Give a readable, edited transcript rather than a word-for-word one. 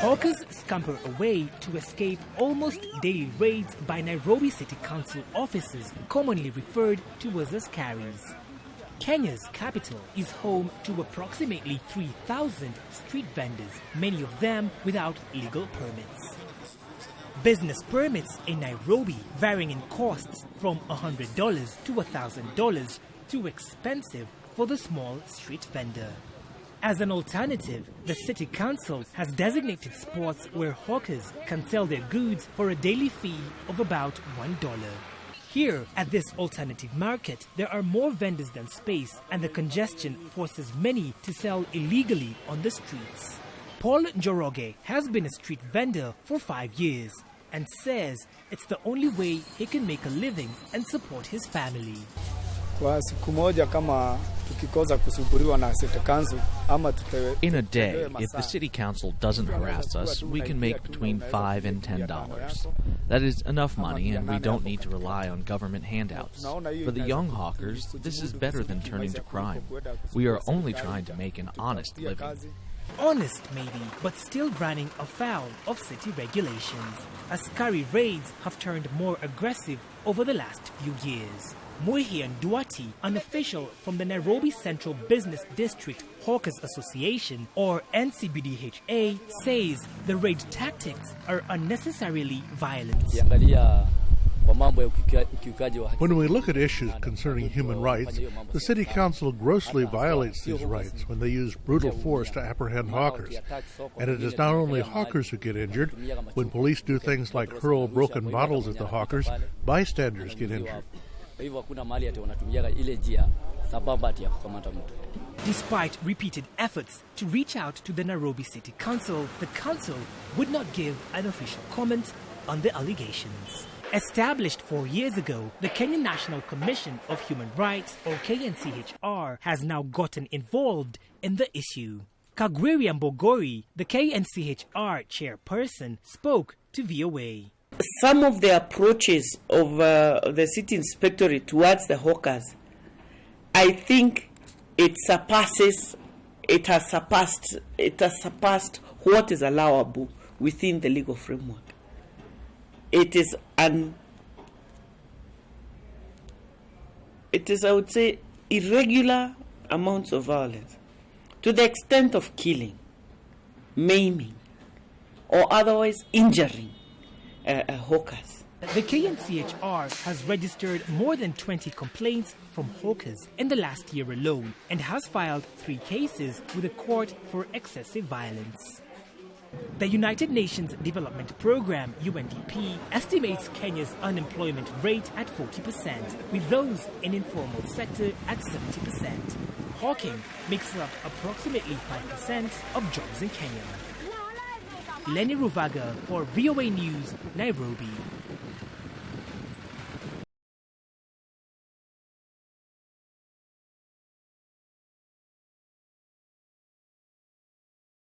Hawkers scamper away to escape almost daily raids by Nairobi City Council officers, commonly referred to as carries. Kenya's capital is home to approximately 3,000 street vendors, many of them without legal permits. Business permits in Nairobi varying in costs from $100 to $1,000, too expensive for the small street vendor. As an alternative, the City Council has designated spots where hawkers can sell their goods for a daily fee of about $1. Here, at this alternative market, there are more vendors than space, and the congestion forces many to sell illegally on the streets. Paul Njoroge has been a street vendor for 5 years and says it's the only way he can make a living and support his family. In a day, if the City Council doesn't harass us, we can make between $5 and $10. That is enough money, and we don't need to rely on government handouts. For the young hawkers, this is better than turning to crime. We are only trying to make an honest living. Honest, maybe, but still running afoul of city regulations. Askari raids have turned more aggressive over the last few years. Muhian Duati, an official from the Nairobi Central Business District Hawkers Association, or NCBDHA, says the raid tactics are unnecessarily violent. When we look at issues concerning human rights, the City Council grossly violates these rights when they use brutal force to apprehend hawkers. And it is not only hawkers who get injured. When police do things like hurl broken bottles at the hawkers, bystanders get injured. Despite repeated efforts to reach out to the Nairobi City Council, the council would not give an official comment on the allegations. Established 4 years ago, the Kenyan National Commission of Human Rights, or KNCHR, has now gotten involved in the issue. Kagwiri Mbogori, the KNCHR chairperson, spoke to VOA. Some of the approaches of the city inspectorate towards the hawkers, I think it has surpassed what is allowable within the legal framework. It is, I would say, irregular amounts of violence to the extent of killing, maiming, or otherwise injuring hawkers. The KNCHR has registered more than 20 complaints from hawkers in the last year alone and has filed 3 cases with the court for excessive violence. The United Nations Development Programme, UNDP, estimates Kenya's unemployment rate at 40%, with those in informal sector at 70%. Hawking makes up approximately 5% of jobs in Kenya. Lenny Ruvaga for VOA News, Nairobi.